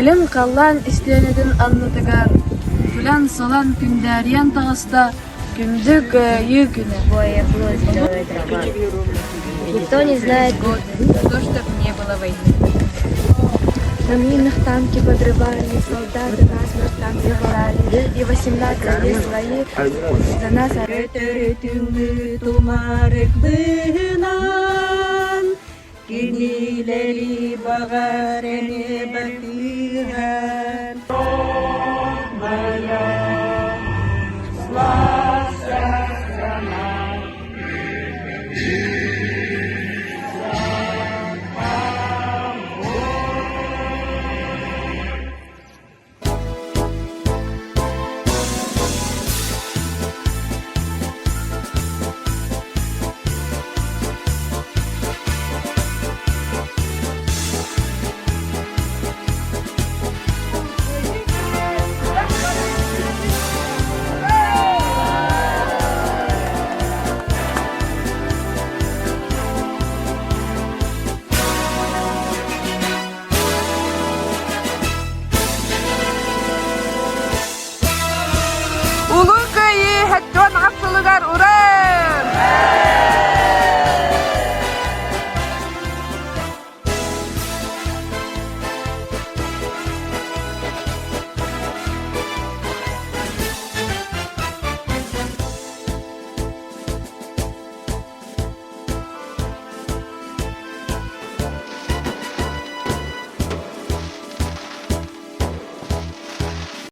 Илем каллан истенедин аннатыгар. Тулян салан күндәриян тағыста күндік югіне. Никто не знает Год, то, чтоб не было войны. На минных танки подрывали, солдаты нас там забрали. И 18 лет своих за нас Тумарык бынан, кинилери багарене батыган.